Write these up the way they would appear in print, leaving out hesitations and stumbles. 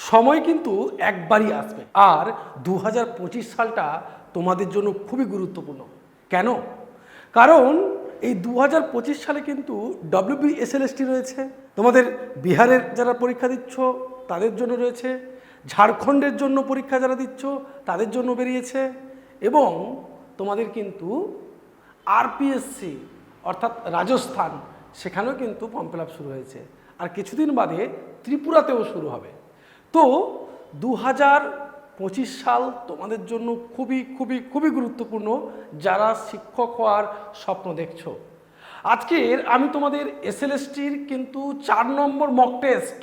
সময় কিন্তু একবারই আসবে, আর 2025 সালটা তোমাদের জন্য খুবই গুরুত্বপূর্ণ। কেন? কারণ এই 2025 সালে কিন্তু WBSLST রয়েছে, তোমাদের বিহারের যারা পরীক্ষা দিচ্ছ তাদের জন্য রয়েছে, ঝাড়খণ্ডের জন্য পরীক্ষা যারা দিচ্ছ তাদের জন্য বেরিয়েছে, এবং তোমাদের কিন্তু RPSC অর্থাৎ রাজস্থান, সেখানেও কিন্তু ফর্ম ফিল আপ শুরু হয়েছে, আর কিছুদিন বাদে ত্রিপুরাতেও শুরু হবে। তো 2025 সাল তোমাদের জন্য খুবই খুবই খুবই গুরুত্বপূর্ণ যারা শিক্ষক হওয়ার স্বপ্ন দেখছো। আজকের আমি তোমাদের SLSTর কিন্তু 4 নম্বর মক টেস্ট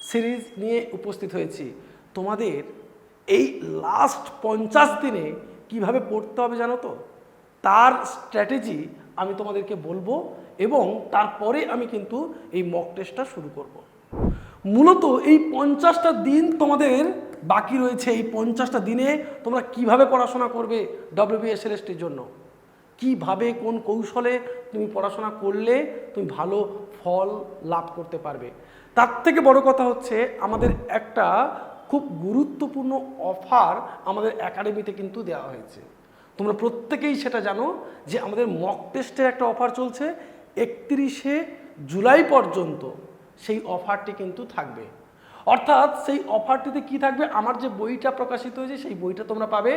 সিরিজ নিয়ে উপস্থিত হয়েছি। তোমাদের এই লাস্ট 50 দিনে কিভাবে পড়তে হবে জানো তো, তার স্ট্র্যাটেজি আমি তোমাদেরকে বলবো, এবং তারপরে আমি কিন্তু এই মক টেস্টটা শুরু করব। মূলত এই 50টা দিন তোমাদের বাকি রয়েছে। এই 50টা দিনে তোমরা কিভাবে পড়াশোনা করবে WBSLSTর জন্য, কিভাবে কোন কৌশলে তুমি পড়াশোনা করলে তুমি ভালো ফল লাভ করতে পারবে। তার থেকে বড় কথা হচ্ছে আমাদের একটা খুব গুরুত্বপূর্ণ অফার আমাদের একাডেমিতে কিন্তু দেওয়া হয়েছে। তোমরা প্রত্যেকেই সেটা জানো যে আমাদের মক টেস্টের একটা অফার চলছে 31শে জুলাই পর্যন্ত। সেই অফারটি কিন্তু থাকবে, অর্থাৎ সেই অফারটিতে কি থাকবে, আমার যে বইটা প্রকাশিত হয়েছে সেই বইটা তোমরা পাবে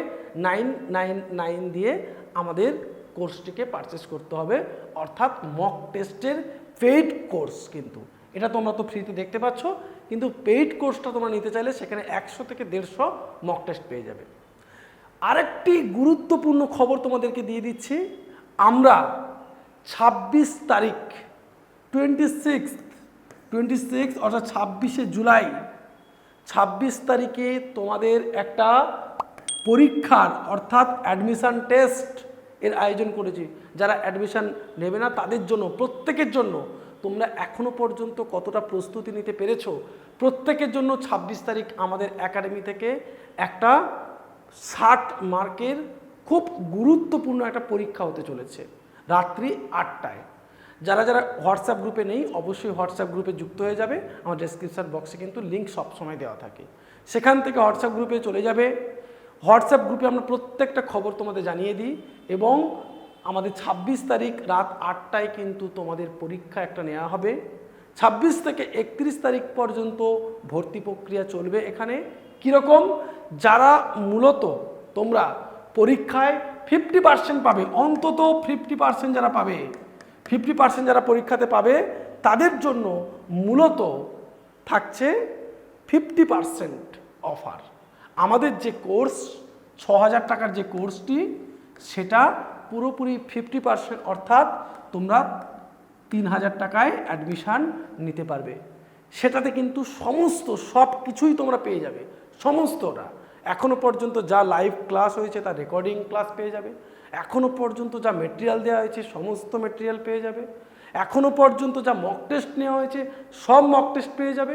999 দিয়ে। আমাদের কোর্সটিকে পারচেস করতে হবে, অর্থাৎ মক টেস্টের পেইড কোর্স। কিন্তু এটা তোমরা তো ফ্রিতে দেখতে পাচ্ছ, কিন্তু পেইড কোর্সটা তোমরা নিতে চাইলে সেখানে 100 থেকে 150 মক টেস্ট পেয়ে যাবে। আরেকটি গুরুত্বপূর্ণ খবর তোমাদেরকে দিয়ে দিচ্ছি, আমরা 26 তারিখ 26 অর্থাৎ 26শে জুলাই 26 তারিখে তোমাদের একটা পরীক্ষার অর্থাৎ অ্যাডমিশান টেস্ট এর আয়োজন করেছি। যারা অ্যাডমিশান নেবে না তাদের জন্য, প্রত্যেকের জন্য, তোমরা এখনো পর্যন্ত কতটা প্রস্তুতি নিতে পেরেছো, প্রত্যেকের জন্য 26 তারিখ আমাদের একাডেমি থেকে একটা 60 মার্কের খুব গুরুত্বপূর্ণ একটা পরীক্ষা হতে চলেছে রাত্রি 8টায়। যারা যারা হোয়াটসঅ্যাপ গ্রুপে নেই অবশ্যই হোয়াটসঅ্যাপ গ্রুপে যুক্ত হয়ে যাবে। আমার ডেসক্রিপশন বক্সে কিন্তু লিঙ্ক সবসময় দেওয়া থাকে, সেখান থেকে হোয়াটসঅ্যাপ গ্রুপে চলে যাবে। হোয়াটসঅ্যাপ গ্রুপে আমরা প্রত্যেকটা খবর তোমাদের জানিয়ে দিই, এবং আমাদের 26 তারিখ রাত 8টায় কিন্তু তোমাদের পরীক্ষা একটা নেওয়া হবে। 26 থেকে 31 তারিখ পর্যন্ত ভর্তি প্রক্রিয়া চলবে এখানে। কীরকম? যারা মূলত তোমরা পরীক্ষায় 50% পাবে, অন্তত 50% যারা পাবে, 50% যারা পরীক্ষাতে পাবে তাদের জন্য মূলত থাকছে 50% অফার। আমাদের যে কোর্স 6000 টাকার যে কোর্সটি, সেটা পুরোপুরি 50%, অর্থাৎ তোমরা 3000 টাকায় অ্যাডমিশান নিতে পারবে। সেটাতে কিন্তু সমস্ত সব কিছুই তোমরা পেয়ে যাবে, সমস্তটা। এখনও পর্যন্ত যা লাইভ ক্লাস হয়েছে তার রেকর্ডিং ক্লাস পেয়ে যাবে, এখনও পর্যন্ত যা মেটেরিয়াল দেওয়া হয়েছে সমস্ত মেটেরিয়াল পেয়ে যাবে, এখনও পর্যন্ত যা মক টেস্ট নেওয়া হয়েছে সব মক টেস্ট পেয়ে যাবে,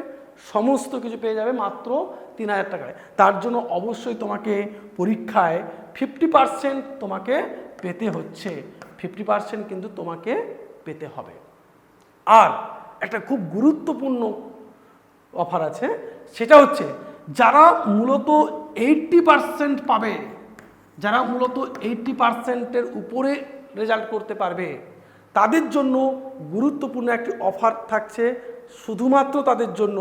সমস্ত কিছু পেয়ে যাবে মাত্র 3000 টাকায়। তার জন্য অবশ্যই তোমাকে পরীক্ষায় 50% তোমাকে পেতে হচ্ছে, 50% কিন্তু তোমাকে পেতে হবে। আর একটা খুব গুরুত্বপূর্ণ অফার আছে, সেটা হচ্ছে যারা মূলত 80% পাবে, যারা মূলত 80%-এর উপরে রেজাল্ট করতে পারবে, তাদের জন্য গুরুত্বপূর্ণ একটি অফার থাকছে, শুধুমাত্র তাদের জন্য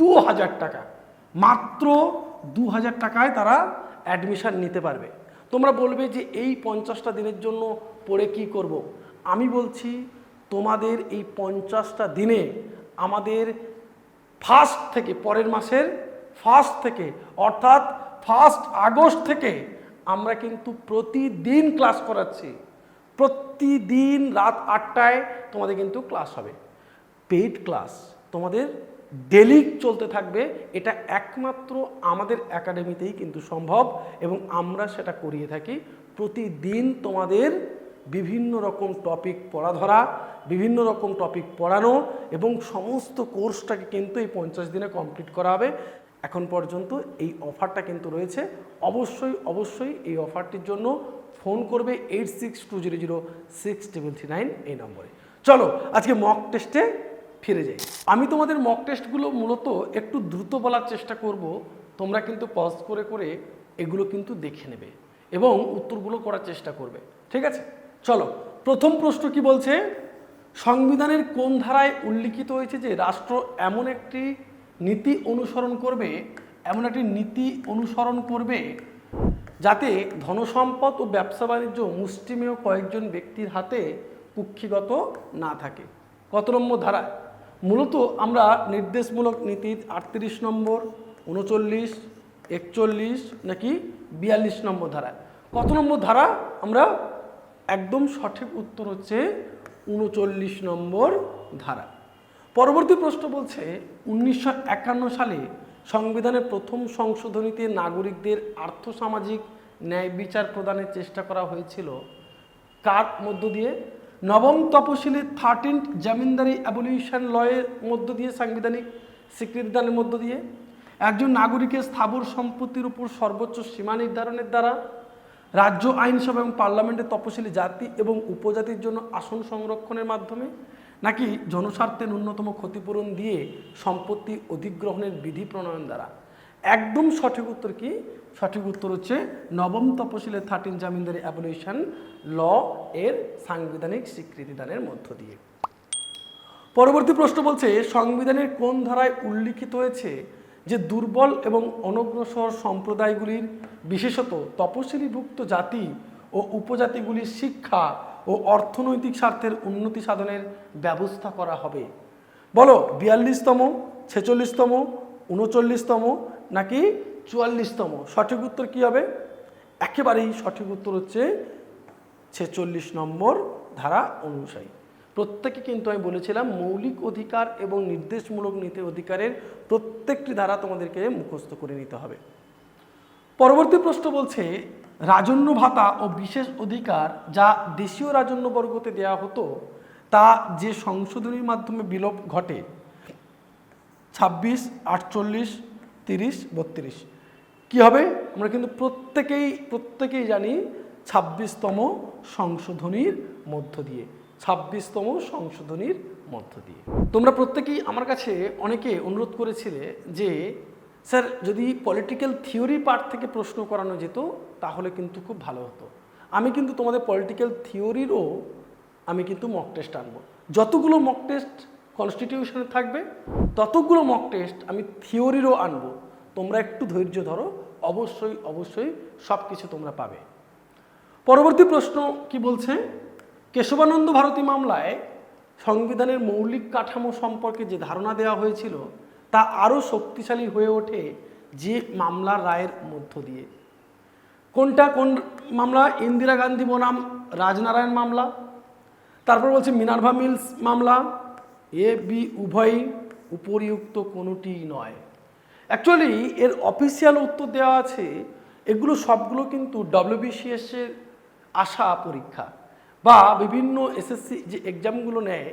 2000 টাকা, মাত্র 2000 টাকায় তারা অ্যাডমিশান নিতে পারবে। তোমরা বলবে যে এই 50টা দিনের জন্য পড়ে কি করব? আমি বলছি তোমাদের এই 50টা দিনে আমাদের ফার্স্ট থেকে, পরের মাসের ফার্স্ট থেকে অর্থাৎ 1 আগস্ট থেকে আমরা কিন্তু প্রতিদিন ক্লাস করাচ্ছি। প্রতিদিন রাত 8টায় তোমাদের কিন্তু ক্লাস হবে, পেইড ক্লাস তোমাদের ডেলি চলতে থাকবে। এটা একমাত্র আমাদের একাডেমিতেই কিন্তু সম্ভব, এবং আমরা সেটা করিয়ে থাকি। প্রতিদিন তোমাদের বিভিন্ন রকম টপিক পড়া ধরা, বিভিন্ন রকম টপিক পড়ানো, এবং সমস্ত কোর্সটাকে কিন্তু এই 50 দিনে কমপ্লিট করা হবে। এখন পর্যন্ত এই অফারটা কিন্তু রয়েছে। অবশ্যই অবশ্যই এই অফারটির জন্য ফোন করবে 8620063339 এই নম্বরে। চলো আজকে মক টেস্টে ফিরে যাই। আমি তোমাদের মক টেস্টগুলো মূলত একটু দ্রুত বলার চেষ্টা করব, তোমরা কিন্তু পজ করে করে এগুলো কিন্তু দেখে নেবে এবং উত্তরগুলো করার চেষ্টা করবে, ঠিক আছে? চলো, প্রথম প্রশ্ন কি বলছে, সংবিধানের কোন ধারায় উল্লিখিত হয়েছে যে রাষ্ট্র এমন একটি নীতি অনুসরণ করবে যাতে ধনসম্পদ ও ব্যবসা বাণিজ্য মুষ্টিমেয় কয়েকজন ব্যক্তির হাতে কুক্ষিগত না থাকে? কত নম্বর ধারায়? মূলত আমরা নির্দেশমূলক নীতির 38 নম্বর, 39, 41 নাকি 42 নম্বর ধারায়? কত নম্বর ধারা? আমরা একদম সঠিক উত্তর হচ্ছে 39 নম্বর ধারা। পরবর্তী প্রশ্ন বলছে 1951 সালে সংবিধানের প্রথম সংশোধনীতে নাগরিকদের আর্থসামাজিক ন্যায় বিচার প্রদানের চেষ্টা করা হয়েছিল কার মধ্য দিয়ে? নবম তপশিলি 13th জমিদারি অ্যাবলিউশন লয়ের মধ্য দিয়ে, সাংবিধানিক স্বীকৃতিদানের মধ্য দিয়ে, একজন নাগরিকের স্থাবর সম্পত্তির উপর সর্বোচ্চ সীমা নির্ধারণের দ্বারা, রাজ্য আইনসভা এবং পার্লামেন্টের তপশিলি জাতি এবং উপজাতির জন্য আসন সংরক্ষণের মাধ্যমে, নাকি জনস্বার্থে ন্যূনতম ক্ষতিপূরণ দিয়ে সম্পত্তি অধিগ্রহণের বিধি প্রণয়ন দ্বারা? একদম সঠিক উত্তর কি? সঠিক উত্তর হচ্ছে নবম তপশিলের 13 জমিদারি অ্যাবলিউশন ল এর সাংবিধানিক স্বীকৃতিদানের মধ্য দিয়ে। পরবর্তী প্রশ্ন বলছে সংবিধানের কোন ধারায় উল্লিখিত হয়েছে যে দুর্বল এবং অনগ্রসর সম্প্রদায়গুলির, বিশেষত তপশিলিভুক্ত জাতি ও উপজাতিগুলির শিক্ষা ও অর্থনৈতিক স্বার্থের উন্নতি সাধনের ব্যবস্থা করা হবে? বলো, 42তম, 46তম, 39তম নাকি 44তম? সঠিক উত্তর কি হবে? একেবারেই সঠিক উত্তর হচ্ছে 46 নম্বর ধারা অনুযায়ী। প্রত্যেকে কিন্তু আমি বলেছিলাম মৌলিক অধিকার এবং নির্দেশমূলক নীতির অধিকারের প্রত্যেকটি ধারা তোমাদেরকে মুখস্থ করে নিতে হবে। পরবর্তী প্রশ্ন বলছে রাজন্য ভাতা ও বিশেষ অধিকার যা দেশীয় রাজন্যবর্গতে দেওয়া হতো তা যে সংশোধনীর মাধ্যমে বিলোপ ঘটে, 26, 48, 30, 32 কি হবে? আমরা কিন্তু প্রত্যেকেই জানি 26তম সংশোধনীর মধ্য দিয়ে, 26তম সংশোধনীর মধ্য দিয়ে। তোমরা প্রত্যেকেই আমার কাছে অনেকে অনুরোধ করেছিলে যে স্যার যদি পলিটিক্যাল থিওরি পার্ট থেকে প্রশ্ন করানো যেত তাহলে কিন্তু খুব ভালো হতো। আমি কিন্তু তোমাদের পলিটিক্যাল থিওরিরও আমি কিন্তু মক টেস্ট আনবো। যতগুলো মক টেস্ট কনস্টিটিউশনে থাকবে ততগুলো মক টেস্ট আমি থিওরিরও আনবো। তোমরা একটু ধৈর্য ধরো, অবশ্যই সব কিছু তোমরা পাবে। পরবর্তী প্রশ্ন কি বলছে, কেশবানন্দ ভারতী মামলায় সংবিধানের মৌলিক কাঠামো সম্পর্কে যে ধারণা দেওয়া হয়েছিল তা আরও শক্তিশালী হয়ে ওঠে যে মামলার রায়ের মধ্য দিয়ে? কোন মামলা? ইন্দিরা গান্ধী বনাম রাজনারায়ণ মামলা, তারপর বলছে মিনার্ভা মিলস মামলা, এ বি উভয়ই, উপরিউক্ত কোনোটি নয়। অ্যাকচুয়ালি এর অফিসিয়াল উত্তর দেওয়া আছে, এগুলো সবগুলো কিন্তু WBCS এর আসা পরীক্ষা বা বিভিন্ন SSC যে এক্সামগুলো নেয়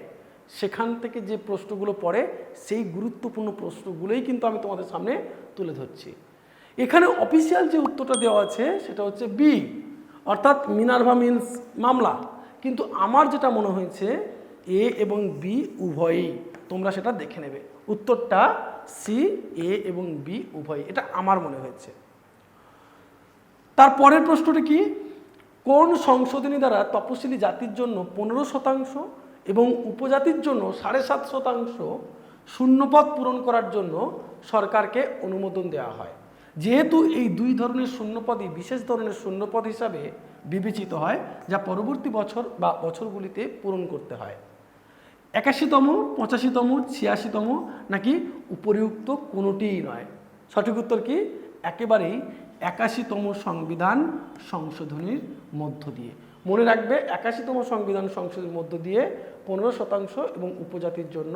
সেখান থেকে যে প্রশ্নগুলো পড়ে সেই গুরুত্বপূর্ণ প্রশ্নগুলোই কিন্তু আমি তোমাদের সামনে তুলে ধরছি। এখানে অফিসিয়াল যে উত্তরটা দেওয়া আছে সেটা হচ্ছে বি, অর্থাৎ মিনার্ভা মিলস মামলা। কিন্তু আমার যেটা মনে হয়েছে এ এবং বি উভয়ই, তোমরা সেটা দেখে নেবে। উত্তরটা সি, এ এবং বি উভয়ই, এটা আমার মনে হয়েছে। তারপরের প্রশ্নটি কি, কোন সংশোধনী দ্বারা তপশিলি জাতির জন্য 15% এবং উপজাতির জন্য 7.5% শূন্যপদ পূরণ করার জন্য সরকারকে অনুমোদন দেওয়া হয়? যেহেতু এই দুই ধরনের শূন্যপদই বিশেষ ধরনের শূন্যপদ হিসাবে বিবেচিত হয় যা পরবর্তী বছর বা বছরগুলিতে পূরণ করতে হয়। 81তম, 85তম, 86তম নাকি উপরিউক্ত কোনোটিই নয়? সঠিক উত্তর কি? একেবারেই 81তম সংবিধান সংশোধনীর মধ্য দিয়ে। মনে রাখবে 81তম সংবিধান সংশোধনীর মধ্য দিয়ে 15% এবং উপজাতির জন্য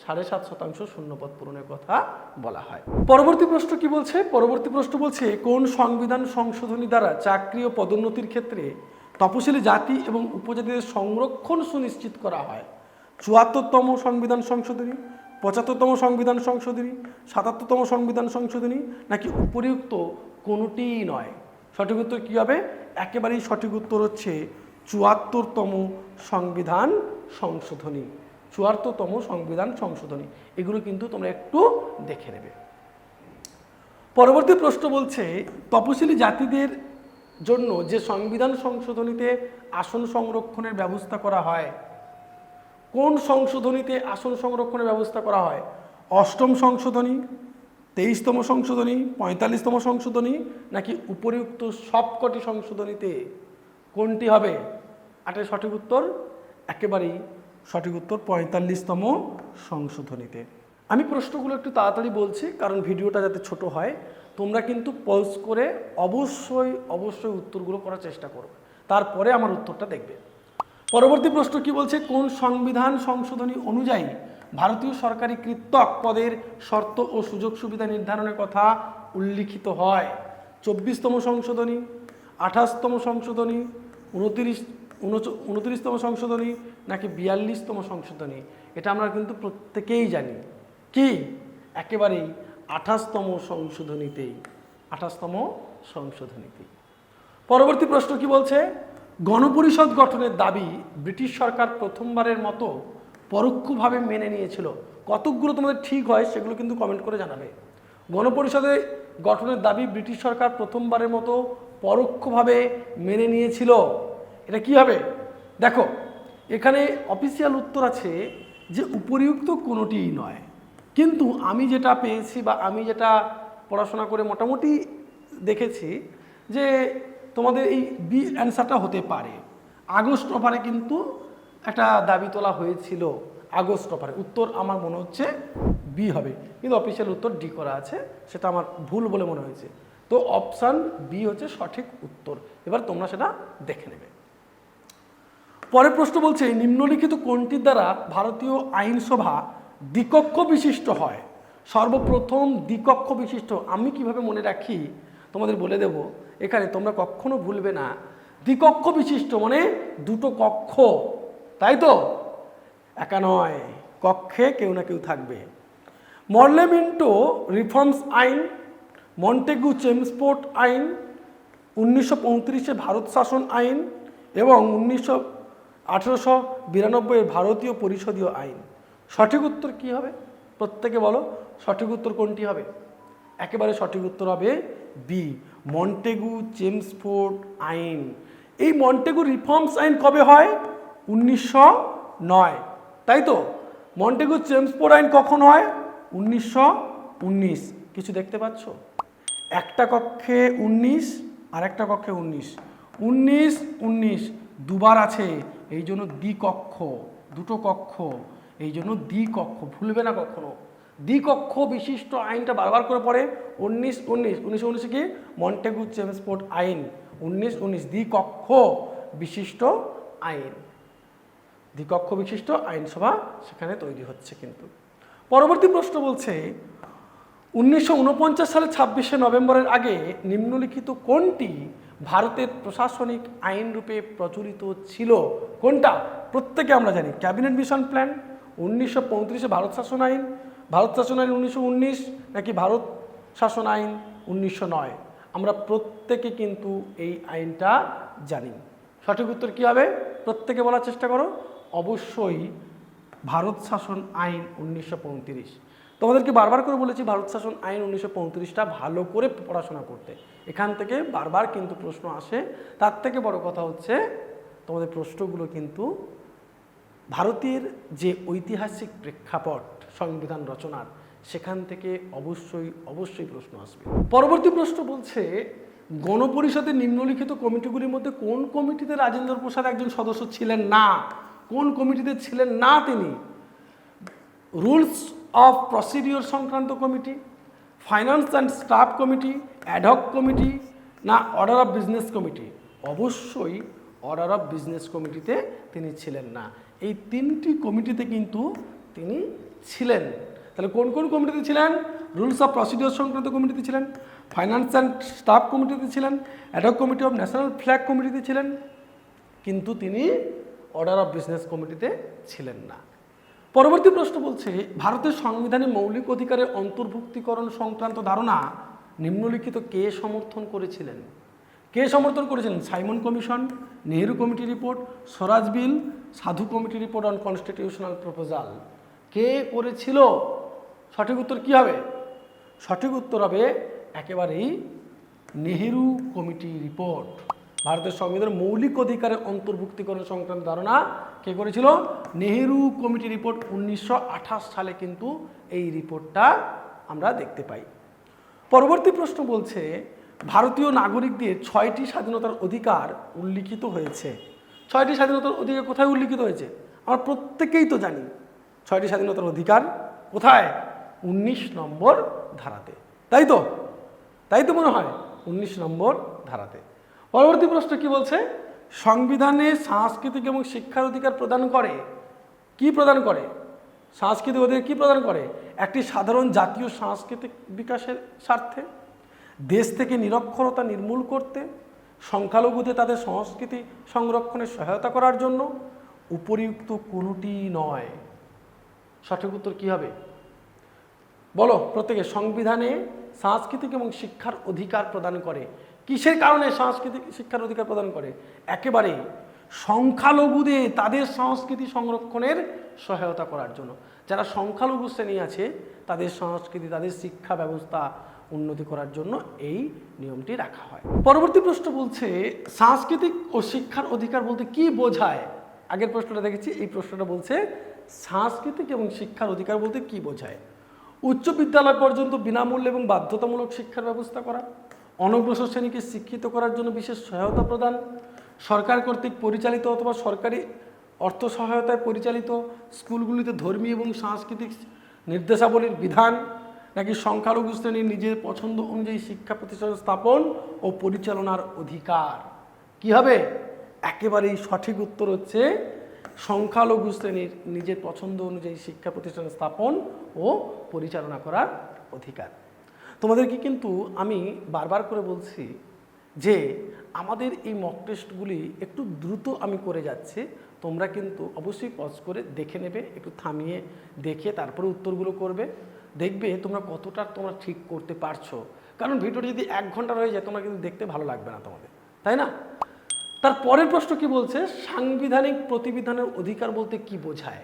7.5% শূন্যপদ পূরণের কথা বলা হয়। পরবর্তী প্রশ্ন কি বলছে? পরবর্তী প্রশ্ন বলছে কোন সংবিধান সংশোধনী দ্বারা চাকরি ও পদোন্নতির ক্ষেত্রে তপশিলি জাতি এবং উপজাতিদের সংরক্ষণ সুনিশ্চিত করা হয়? 74তম সংবিধান সংশোধনী, 75তম সংবিধান সংশোধনী, 77তম সংবিধান সংশোধনী নাকি উপরিউক্ত কোনোটিই নয়? সঠিক উত্তর কী হবে? একেবারেই সঠিক উত্তর হচ্ছে 74তম সংবিধান সংশোধনী। 74তম সংবিধান সংশোধনী। এগুলো কিন্তু তোমরা একটু দেখে নেবে। পরবর্তী প্রশ্ন বলছে, তপশিলি জাতিদের জন্য যে সংবিধান সংশোধনীতে আসন সংরক্ষণের ব্যবস্থা করা হয়, কোন সংশোধনীতে আসন সংরক্ষণের ব্যবস্থা করা হয়? 8ম সংশোধনী, 23তম সংশোধনী, 45তম সংশোধনী, নাকি উপরিউক্ত সবকটি সংশোধনীতে? কোনটি হবে? এটার সঠিক উত্তর একেবারেই সঠিক উত্তর 45তম সংশোধনীতে। আমি প্রশ্নগুলো একটু তাড়াতাড়ি বলছি কারণ ভিডিওটা যাতে ছোট হয়। তোমরা কিন্তু পজ করে অবশ্যই উত্তরগুলো করার চেষ্টা করো, তারপরে আমার উত্তরটা দেখবে। পরবর্তী প্রশ্ন কি বলছে, কোন সংবিধান সংশোধনী অনুযায়ী ভারতীয় সরকারি কৃত্তক পদের শর্ত ও সুযোগ সুবিধা নির্ধারণের কথা উল্লিখিত হয়? 24তম সংশোধনী, 28তম সংশোধনী, 29তম সংশোধনী, নাকি 42তম সংশোধনী? এটা আমরা কিন্তু প্রত্যেকেই জানি, কি একেবারেই 28তম সংশোধনীতেই, 28তম সংশোধনীতেই। পরবর্তী প্রশ্ন কি বলছে, গণপরিষদ গঠনের দাবি ব্রিটিশ সরকার প্রথমবারের মতো পরোক্ষভাবে মেনে নিয়েছিল। কতকগুলো তোমাদের ঠিক হয় সেগুলো কিন্তু কমেন্ট করে জানাবে। গণপরিষদে গঠনের দাবি ব্রিটিশ সরকার প্রথমবারের মতো পরোক্ষভাবে মেনে নিয়েছিল। এটা কি হবে? দেখো এখানে অফিসিয়াল উত্তর আছে যে উপরিউক্ত কোনোটিই নয়, কিন্তু আমি যেটা পেয়েছি বা আমি যেটা পড়াশোনা করে মোটামুটি দেখেছি যে তোমাদের এই বি অ্যান্সারটা হতে পারে। আগস্ট অফারে কিন্তু একটা দাবি তোলা হয়েছিল, আগস্ট অফারে। উত্তর আমার মনে হচ্ছে বি হবে, কিন্তু অফিসিয়াল উত্তর ডি করা আছে, সেটা আমার ভুল বলে মনে হয়েছে। তো অপশান বি হচ্ছে সঠিক উত্তর। এবার তোমরা সেটা দেখে নেবে। পরের প্রশ্ন বলছে, নিম্নলিখিত কোনটির দ্বারা ভারতীয় আইনসভা দ্বিকক্ষ বিশিষ্ট হয়? সর্বপ্রথম দ্বিকক্ষ বিশিষ্ট আমি কিভাবে মনে রাখি তোমাদের বলে দেব, এখানে তোমরা কখনো ভুলবে না। দ্বিকক্ষ বিশিষ্ট মানে দুটো কক্ষ, তাই তো? একা নয়, কক্ষে কেউ না কেউ থাকবে। মরলেমিন্টো রিফর্মস আইন, মন্টেগু চেমস্ফোর্ড আইন, 1935 ভারত শাসন আইন এবং 1892 ভারতীয় পরিষদীয় আইন। সঠিক উত্তর কি হবে? প্রত্যেকে বলো সঠিক উত্তর কোনটি হবে? একেবারে সঠিক উত্তর হবে বি, মন্টেগু চেমস্ফোর্ড আইন। এই মন্টেগু রিফর্মস আইন কবে হয়? 1909, তাই তো? মন্টেগু চেমস্ফোর্ড আইন কখন হয়? 1919। কিছু দেখতে পাচ্ছ? একটা কক্ষে 19 আর একটা কক্ষে 19, 19 19 দুবার আছে, এই জন্য দ্বিকক্ষ, দুটো কক্ষ, এই জন্য দ্বিকক্ষ, ভুলবে না কখনো। দ্বিকক্ষ বিশিষ্ট আইনটা বারবার করে পড়ে। 1919 কি? মন্টেগু চেমস্ফোর্ড আইন 1919, দ্বিকক্ষ বিশিষ্ট আইন, দ্বিকক্ষ বিশিষ্ট আইনসভা সেখানে তৈরি হচ্ছে। কিন্তু পরবর্তী প্রশ্ন বলছে, 1949 সালে 26শে নভেম্বরের আগে নিম্নলিখিত কোনটি ভারতের প্রশাসনিক আইন রূপে প্রচলিত ছিল? কোনটা? প্রত্যেকে আমরা জানি, ক্যাবিনেট মিশন প্ল্যান, 1935 ভারত শাসন আইন, ভারত শাসন আইন 1919, নাকি ভারত শাসন আইন 1909? আমরা প্রত্যেকে কিন্তু এই আইনটা জানি। সঠিক উত্তর কি হবে? প্রত্যেকে বলার চেষ্টা করো। অবশ্যই ভারত শাসন আইন 1935। তোমাদেরকে বারবার করে বলেছি ভারত শাসন আইন 1935টা ভালো করে পড়াশোনা করতে। এখান থেকে বারবার কিন্তু প্রশ্ন আসে। তার থেকে বড় কথা হচ্ছে তোমাদের প্রশ্নগুলো কিন্তু ভারতের যে ঐতিহাসিক প্রেক্ষাপট সংবিধান রচনার, সেখান থেকে অবশ্যই প্রশ্ন আসবে। পরবর্তী প্রশ্ন বলছে, গণপরিষদের নিম্নলিখিত কমিটিগুলির মধ্যে কোন কমিটিতে রাজেন্দ্র প্রসাদ একজন সদস্য ছিলেন না? কোন কমিটিতে ছিলেন না তিনি? রুলস অফ প্রসিডিওর সংক্রান্ত committee, finance and staff committee, ad hoc committee, না অর্ডার অফ বিজনেস কমিটি? অবশ্যই অর্ডার অফ বিজনেস কমিটিতে তিনি ছিলেন না। এই তিনটি কমিটিতে কিন্তু তিনি ছিলেন। তাহলে কোন কোন কমিটিতে ছিলেন? রুলস অফ প্রসিডিওর সংক্রান্ত কমিটিতে ছিলেন, ফাইন্যান্স অ্যান্ড স্টাফ কমিটিতে ছিলেন, ad hoc committee of national flag কমিটিতে ছিলেন, কিন্তু তিনি অর্ডার অফ বিজনেস কমিটিতে ছিলেন না। পরবর্তী প্রশ্ন বলছে, ভারতের সংবিধানে মৌলিক অধিকারের অন্তর্ভুক্তিকরণ সংক্রান্ত ধারণা নিম্নলিখিত কে সমর্থন করেছিলেন? কে সমর্থন করেছিলেন? Simon commission, Nehru committee report, Swaraj bill, সাধু committee report on constitutional proposal কে করেছিল? সঠিক উত্তর কি হবে? সঠিক উত্তর হবে একেবারেই নেহেরু কমিটি রিপোর্ট। ভারতের সংবিধানের মৌলিক অধিকারের অন্তর্ভুক্তিকরণ সংক্রান্ত ধারণা কে করেছিল? নেহেরু কমিটি রিপোর্ট 1928 সালে কিন্তু এই রিপোর্টটা আমরা দেখতে পাই। পরবর্তী প্রশ্ন বলছে ভারতীয় নাগরিকদের 6টি স্বাধীনতার অধিকার উল্লিখিত হয়েছে। 6টি স্বাধীনতার অধিকার কোথায় উল্লিখিত হয়েছে? আমরা প্রত্যেকেই তো জানি 6টি স্বাধীনতার অধিকার কোথায়? 19 নম্বর ধারাতে, তাই তো মনে হয় 19 নম্বর ধারাতে। পরবর্তী প্রশ্ন কি বলছে? সংবিধানে সাংস্কৃতিক এবং শিক্ষার অধিকার প্রদান করে। কি প্রদান করে? সাংস্কৃতিক অধিকার কি প্রদান করে? একটি সাধারণ জাতীয় সাংস্কৃতিক বিকাশের স্বার্থে, দেশ থেকে নিরক্ষরতা নির্মূল করতে, সংখ্যালঘুদের তাদের সংস্কৃতি সংরক্ষণে সহায়তা করার জন্য, উপরিউক্ত কোনোটি নয়। সঠিক উত্তর কি হবে? বলো প্রত্যেকে। সংবিধানে সাংস্কৃতিক এবং শিক্ষার অধিকার প্রদান করে। কিসের কারণে সাংস্কৃতিক শিক্ষার অধিকার প্রদান করে? একেবারে সংখ্যালঘুদের তাদের সংস্কৃতি সংরক্ষণের সহায়তা করার জন্য। যারা সংখ্যালঘু শ্রেণী আছে তাদের সংস্কৃতি, তাদের শিক্ষা ব্যবস্থা উন্নতি করার জন্য এই নিয়মটি রাখা হয়। পরবর্তী প্রশ্ন বলছে সাংস্কৃতিক ও শিক্ষার অধিকার বলতে কি বোঝায়? আগের প্রশ্নটা দেখেছি, এই প্রশ্নটা বলছে সাংস্কৃতিক এবং শিক্ষার অধিকার বলতে কি বোঝায়? উচ্চ বিদ্যালয় পর্যন্ত বিনামূল্যে এবং বাধ্যতামূলক শিক্ষার ব্যবস্থা করা, অনগ্রসর শ্রেণীকে শিক্ষিত করার জন্য বিশেষ সহায়তা প্রদান, সরকার কর্তৃক পরিচালিত অথবা সরকারি অর্থ সহায়তায় পরিচালিত স্কুলগুলিতে ধর্মীয় এবং সাংস্কৃতিক নির্দেশাবলীর বিধান, নাকি সংখ্যালঘু শ্রেণীর নিজের পছন্দ অনুযায়ী শিক্ষা প্রতিষ্ঠান স্থাপন ও পরিচালনার অধিকার। কি হবে? একেবারেই সঠিক উত্তর হচ্ছে সংখ্যালঘু শ্রেণীর নিজের পছন্দ অনুযায়ী শিক্ষা প্রতিষ্ঠান স্থাপন ও পরিচালনা করার অধিকার। তোমাদেরকে কিন্তু আমি বারবার করে বলছি যে আমাদের এই মক টেস্টগুলি একটু দ্রুত আমি করে যাচ্ছি, তোমরা কিন্তু অবশ্যই পজ করে দেখে নেবে, একটু থামিয়ে দেখে তারপরে উত্তরগুলো করবে। দেখবে তোমরা কতটা তোমরা ঠিক করতে পারছো, কারণ ভিডিওটি যদি 1 ঘন্টার হয়ে যায় তোমরা কিন্তু দেখতে ভালো লাগবে না তোমাদের, তাই না? তার পরের প্রশ্ন কি বলছে? সাংবিধানিক প্রতিবিধানের অধিকার বলতে কি বোঝায়?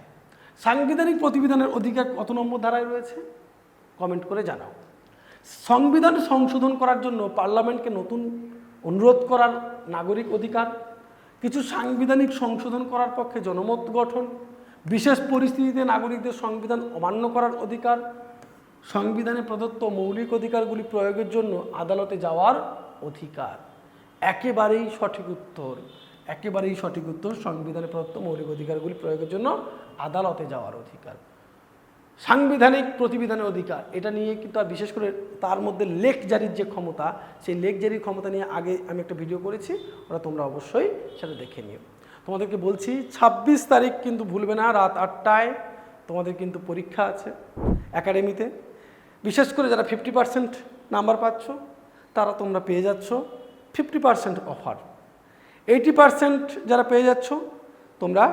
সাংবিধানিক প্রতিবিধানের অধিকার কত নম্বর ধারায় রয়েছে? কমেন্ট করে জানাও। সংবিধান সংশোধন করার জন্য পার্লামেন্টকে নতুন অনুরোধ করার নাগরিক অধিকার, কিছু সাংবিধানিক সংশোধন করার পক্ষে জনমত গঠন, বিশেষ পরিস্থিতিতে নাগরিকদের সংবিধান অমান্য করার অধিকার, সংবিধানে প্রদত্ত মৌলিক অধিকারগুলি প্রয়োগের জন্য আদালতে যাওয়ার অধিকার। একেবারেই সঠিক উত্তর, একেবারেই সঠিক উত্তর। সংবিধানে প্রদত্ত মৌলিক অধিকারগুলি প্রয়োগের জন্য আদালতে যাওয়ার অধিকার। সাংবিধানিক প্রতিবিধানের অধিকার, এটা নিয়ে কিন্তু আর বিশেষ করে তার মধ্যে লেখ জারির যে ক্ষমতা, সেই লেখ জারির ক্ষমতা নিয়ে আগে আমি একটা ভিডিও করেছি, ওরা তোমরা অবশ্যই সেটা দেখে নিও। তোমাদেরকে বলছি 26 তারিখ কিন্তু ভুলবে না, রাত 8টায় তোমাদের কিন্তু পরীক্ষা আছে একাডেমিতে। বিশেষ করে যারা 50% নাম্বার পাচ্ছ তারা তোমরা পেয়ে যাচ্ছ 50% অফার। 80% যারা পেয়ে যাচ্ছ তোমরা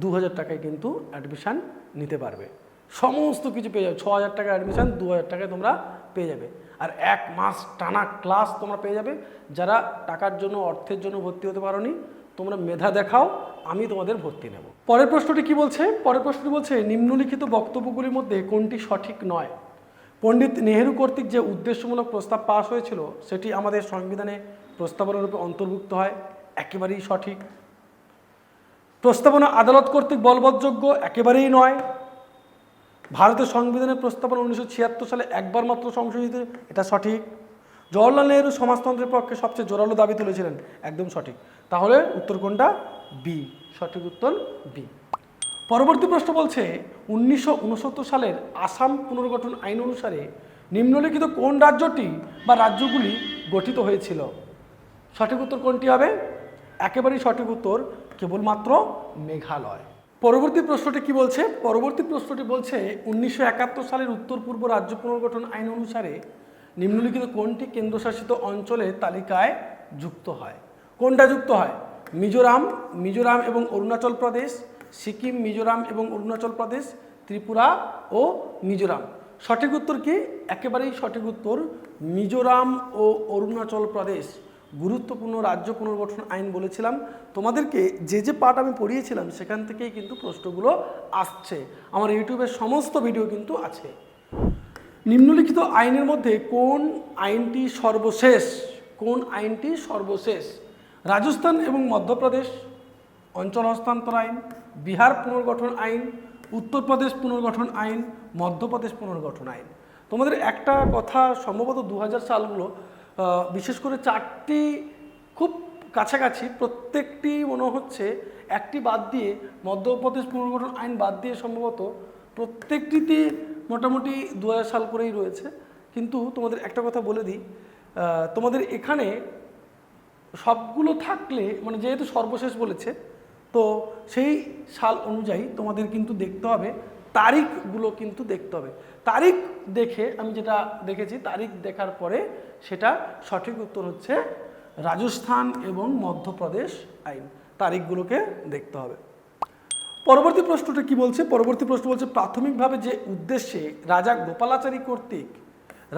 2000 টাকায় কিন্তু অ্যাডমিশান নিতে পারবে। সমস্ত কিছু পেয়ে যাবে, 6000 টাকা অ্যাডমিশান 2000 টাকায় তোমরা পেয়ে যাবে। আর 1 মাস টানা ক্লাস তোমরা পেয়ে যাবে। যারা টাকার জন্য, অর্থের জন্য ভর্তি হতে পারোনি, তোমরা মেধা দেখাও, আমি তোমাদের ভর্তি নেব। পরের প্রশ্নটি কি বলছে? পরের প্রশ্নটি বলছে নিম্নলিখিত বক্তব্যগুলির মধ্যে কোনটি সঠিক নয়? পণ্ডিত নেহেরু কর্তৃক যে উদ্দেশ্যমূলক প্রস্তাব পাশ হয়েছিল সেটি আমাদের সংবিধানে প্রস্তাবনার রূপে অন্তর্ভুক্ত হয়। একেবারেই সঠিক। প্রস্তাবনা আদালত কর্তৃক বলবৎযোগ্য। একেবারেই নয়। ভারতের সংবিধানের প্রস্তাবনা 1976 সালে একবার মাত্র সংশোধিত। এটা সঠিক। জওহরলাল নেহেরু সমাজতন্ত্রের পক্ষে সবচেয়ে জোরালো দাবি তুলেছিলেন। একদম সঠিক। তাহলে উত্তর কোনটা? বি। সঠিক উত্তর বি। পরবর্তী প্রশ্ন বলছে 1969 সালের আসাম পুনর্গঠন আইন অনুসারে নিম্নলিখিত কোন রাজ্যটি বা রাজ্যগুলি গঠিত হয়েছিল? সঠিক উত্তর কোনটি হবে? একেবারেই সঠিক উত্তর কেবলমাত্র মেঘালয়। পরবর্তী প্রশ্নটি কি বলছে? পরবর্তী প্রশ্নটি বলছে 1971 সালের উত্তর পূর্ব রাজ্য পুনর্গঠন আইন অনুসারে নিম্নলিখিত কোনটি কেন্দ্রশাসিত অঞ্চলের তালিকায় যুক্ত হয়? কোনটা যুক্ত হয়? মিজোরাম এবং অরুণাচল প্রদেশ, সিকিম, মিজোরাম এবং অরুণাচল প্রদেশ, ত্রিপুরা ও মিজোরাম। সঠিক উত্তর কি? একেবারেই সঠিক উত্তর মিজোরাম ও অরুণাচল প্রদেশ। গুরুত্বপূর্ণ রাজ্য পুনর্গঠন আইন বলেছিলাম। তোমাদেরকে যে যে পার্ট আমি পড়িয়েছিলাম সেখান থেকেই কিন্তু প্রশ্নগুলো আসছে, আমার ইউটিউবের সমস্ত ভিডিও কিন্তু আছে। নিম্নলিখিত আইনের মধ্যে কোন আইনটি সর্বশেষ? কোন আইনটি সর্বশেষ? রাজস্থান এবং মধ্যপ্রদেশ অঞ্চল হস্তান্তর আইন, বিহার পুনর্গঠন আইন, উত্তরপ্রদেশ পুনর্গঠন আইন, মধ্যপ্রদেশ পুনর্গঠন আইন। তোমাদের একটা কথা, সম্ভবত 2000 সালগুলো, বিশেষ করে চারটি খুব কাছাকাছি, প্রত্যেকটি মনে হচ্ছে একটি বাদ দিয়ে, মধ্যপ্রদেশ পুনর্গঠন আইন বাদ দিয়ে সম্ভবত প্রত্যেকটিতে মোটামুটি 2000 সাল করেই রয়েছে। কিন্তু তোমাদের একটা কথা বলে দিই, তোমাদের এখানে সবগুলো থাকলে, মানে যেহেতু সর্বশেষ বলেছে, তো সেই সাল অনুযায়ী তোমাদের কিন্তু দেখতে হবে, তারিখগুলো কিন্তু দেখতে হবে। তারিখ দেখে, আমি যেটা দেখেছি, তারিখ দেখার পরে সেটা সঠিক উত্তর হচ্ছে রাজস্থান এবং মধ্যপ্রদেশ আইন। তারিখগুলোকে দেখতে হবে। পরবর্তী প্রশ্নটা কি বলছে? পরবর্তী প্রশ্ন বলছে, প্রাথমিকভাবে যে উদ্দেশ্যে রাজা গোপালাচারী কর্তৃক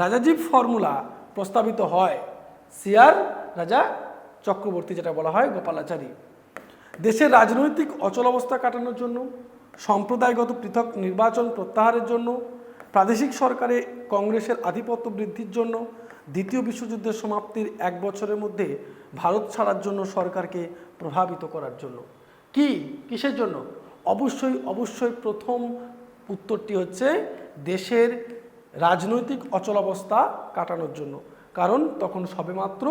রাজাজীব ফর্মুলা প্রস্তাবিত হয়, সিআর রাজা চক্রবর্তী, যেটা বলা হয় গোপালাচারী, দেশের রাজনৈতিক অচলাবস্থা কাটানোর জন্য, সম্প্রদায়গত পৃথক নির্বাচন প্রত্যাহারের জন্য, প্রাদেশিক সরকারে কংগ্রেসের আধিপত্য বৃদ্ধির জন্য, দ্বিতীয় বিশ্বযুদ্ধের সমাপ্তির 1 বছরের মধ্যে ভারত ছাড়ার জন্য সরকারকে প্রভাবিত করার জন্য। কিসের জন্য? অবশ্যই প্রথম উত্তরটি হচ্ছে দেশের রাজনৈতিক অচলাবস্থা কাটানোর জন্য। কারণ তখন সবেমাত্র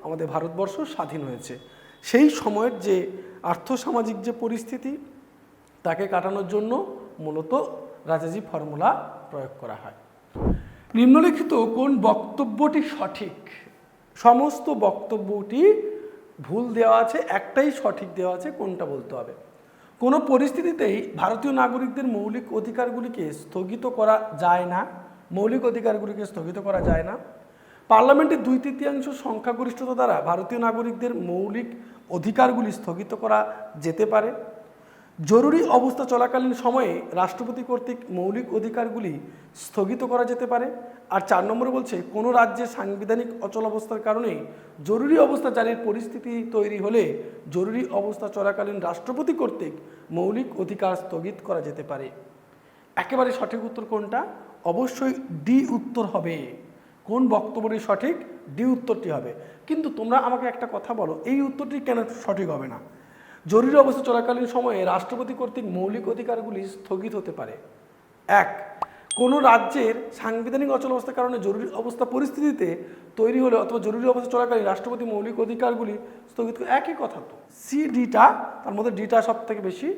আমাদের ভারতবর্ষ স্বাধীন হয়েছে, সেই সময়ের যে আর্থসামাজিক যে পরিস্থিতি, তাকে কাটানোর জন্য মূলত রাজাজি ফর্মুলা প্রয়োগ করা হয়। নিম্নলিখিত কোন বক্তব্যটি সঠিক? সমস্ত বক্তব্যটি ভুল দেওয়া আছে, একটাই সঠিক দেওয়া আছে, কোনটা বলতে হবে। কোনো পরিস্থিতিতেই ভারতীয় নাগরিকদের মৌলিক অধিকারগুলিকে স্থগিত করা যায় না। মৌলিক অধিকারগুলিকে স্থগিত করা যায় না। পার্লামেন্টের 2/3 সংখ্যাগরিষ্ঠতা দ্বারা ভারতীয় নাগরিকদের মৌলিক অধিকারগুলি স্থগিত করা যেতে পারে। জরুরি অবস্থা চলাকালীন সময়ে রাষ্ট্রপতি কর্তৃক মৌলিক অধিকারগুলি স্থগিত করা যেতে পারে। আর 4 নম্বরে বলছে, কোনো রাজ্যে সাংবিধানিক অচলাবস্থার কারণে জরুরি অবস্থা জারির পরিস্থিতি তৈরি হলে জরুরি অবস্থা চলাকালীন রাষ্ট্রপতি কর্তৃক মৌলিক অধিকার স্থগিত করা যেতে পারে। একেবারে সঠিক উত্তর কোনটা? অবশ্যই ডি উত্তর হবে। কোন বক্তব্যটি সঠিক? ডি উত্তরটি হবে। কিন্তু তোমরা আমাকে একটা কথা বলো, এই উত্তরটি কেন সঠিক হবে না? জরুরি অবস্থা চলাকালীন সময়ে রাষ্ট্রপতি কর্তৃক মৌলিক অধিকারগুলি স্থগিত হতে পারে। কোনো রাজ্যের সাংবিধানিক অচলাবস্থার কারণে জরুরি অবস্থা পরিস্থিতিতে তৈরি হলে অথবা জরুরি অবস্থা চলাকালীন রাষ্ট্রপতি মৌলিক অধিকারগুলি স্থগিত করে, একই কথা তো। সি ডিটা, তার মধ্যে ডিটা সব থেকে বেশি,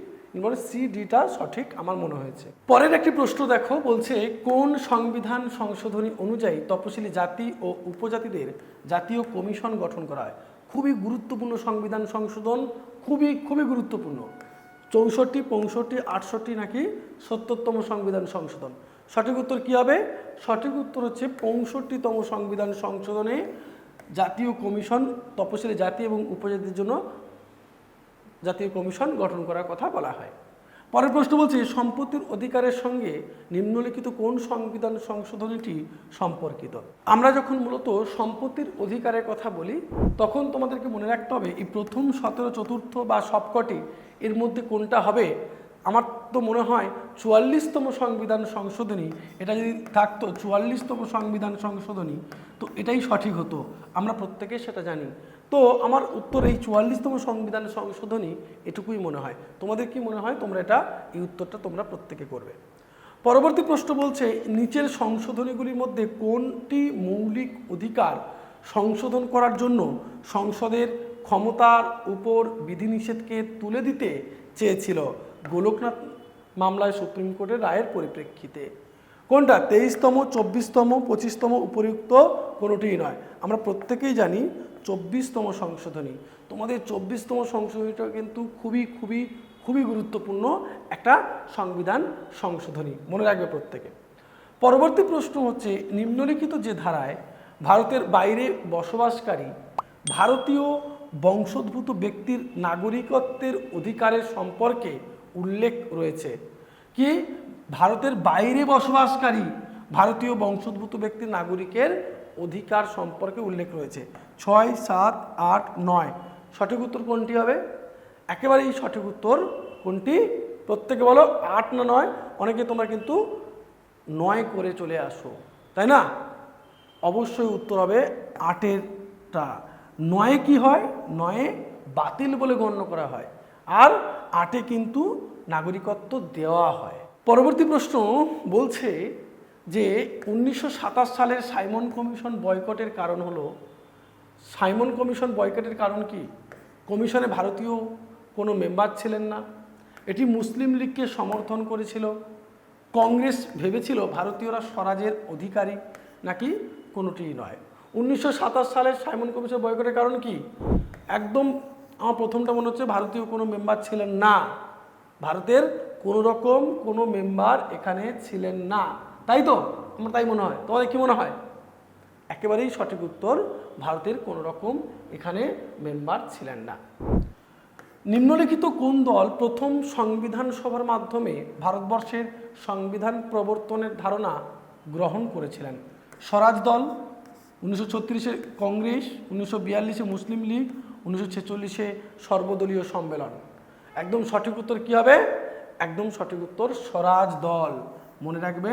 মানে সি ডিটা সঠিক আমার মনে হয়েছে। পরের একটি প্রশ্ন দেখো, বলছে কোন সংবিধান সংশোধনী অনুযায়ী তপশিলি জাতি ও উপজাতিদের জাতীয় কমিশন গঠন করা হয়? খুবই গুরুত্বপূর্ণ সংবিধান সংশোধন, খুবই গুরুত্বপূর্ণ। 64, 65, 68 নাকি 70তম সংবিধান সংশোধন? সঠিক উত্তর কি হবে? সঠিক উত্তর হচ্ছে 65তম সংবিধান সংশোধনে জাতীয় কমিশন, তপশিলি জাতি এবং উপজাতির জন্য জাতীয় কমিশন গঠন করার কথা বলা হয়। পরের প্রশ্ন বলছে, সম্পত্তির অধিকারের সঙ্গে নিম্নলিখিত কোন সংবিধান সংশোধনীটি সম্পর্কিত? আমরা যখন মূলত সম্পত্তির অধিকারের কথা বলি, তখন তোমাদেরকে মনে রাখতে হবে এই প্রথম 17, চতুর্থ বা সবকটি এর মধ্যে কোনটা হবে। আমার তো মনে হয় 44তম সংবিধান সংশোধনী, এটা যদি থাকতো 44তম সংবিধান সংশোধনী, তো এটাই সঠিক হতো, আমরা প্রত্যেকে সেটা জানি। তো আমার উত্তর এই 44তম সংবিধান সংশোধনী, এটুকুই মনে হয়। তোমাদের কি মনে হয়? তোমরা এই উত্তরটা তোমরা প্রত্যেকে করবে। পরবর্তী প্রশ্ন বলছে, নিচের সংশোধনীগুলির মধ্যে কোনটি মৌলিক অধিকার সংশোধন করার জন্য সংসদের ক্ষমতার উপর বিধিনিষেধকে তুলে দিতে চেয়েছিল গোলকনাথ মামলায় সুপ্রিম কোর্টের রায়ের পরিপ্রেক্ষিতে? কোনটা? 23তম, 24তম, 25তম, উপরিউক্ত কোনোটিই নয়। আমরা প্রত্যেকেই জানি 24তম সংশোধনী। তোমাদের 24তম সংশোধনীটা কিন্তু খুবই গুরুত্বপূর্ণ একটা সংবিধান সংশোধনী, মনে রাখবে প্রত্যেকে। পরবর্তী প্রশ্ন হচ্ছে, নিম্নলিখিত যে ধারায় ভারতের বাইরে বসবাসকারী ভারতীয় বংশোদ্ভূত ব্যক্তির নাগরিকত্বের অধিকারের সম্পর্কে উল্লেখ রয়েছে, কি ভারতের বাইরে বসবাসকারী ভারতীয় বংশোদ্ভূত ব্যক্তির নাগরিকের অধিকার সম্পর্কে উল্লেখ রয়েছে। 6, 7, 8, 9 সঠিক উত্তর কোনটি হবে? একেবারেই সঠিক উত্তর কোনটি? প্রত্যেকে বলো 8 না 9? অনেকে তোমরা কিন্তু 9 করে চলে আসো, তাই না? অবশ্যই উত্তর হবে 8-এরটা। 9 কি হয়? 9 বাতিল বলে গণ্য করা হয়, আর 8 কিন্তু নাগরিকত্ব দেওয়া হয়। পরবর্তী প্রশ্ন বলছে যে 1927 সালের সাইমন কমিশন বয়কটের কারণ হলো, সাইমন কমিশন বয়কটের কারণ কি? কমিশনে ভারতীয় কোনো মেম্বার ছিলেন না, এটি মুসলিম লীগকে সমর্থন করেছিল, কংগ্রেস ভেবেছিল ভারতীয়রা স্বরাজের অধিকারী, নাকি কোনোটিই নয়। 1927 সালের সাইমন কমিশন বয়কটের কারণ কি? একদম আমার প্রথমটা মনে হচ্ছে ভারতীয় কোনো মেম্বার ছিলেন না, ভারতের কোনো রকম কোনো মেম্বার এখানে ছিলেন না, তাই তো? আমার তাই মনে হয়, তোমাদের কি মনে হয়? একেবারেই সঠিক উত্তর, ভারতের কোনো রকম এখানে মেম্বার ছিলেন না। নিম্নলিখিত কোন দল প্রথম সংবিধান সভার মাধ্যমে ভারতবর্ষের সংবিধান প্রবর্তনের ধারণা গ্রহণ করেছিলেন? স্বরাজ দল, 1936-এ কংগ্রেস, 1942-এ মুসলিম লীগ, 1946-এ সর্বদলীয় সম্মেলন। একদম সঠিক উত্তর কি হবে? একদম সঠিক উত্তর স্বরাজ দল, মনে রাখবে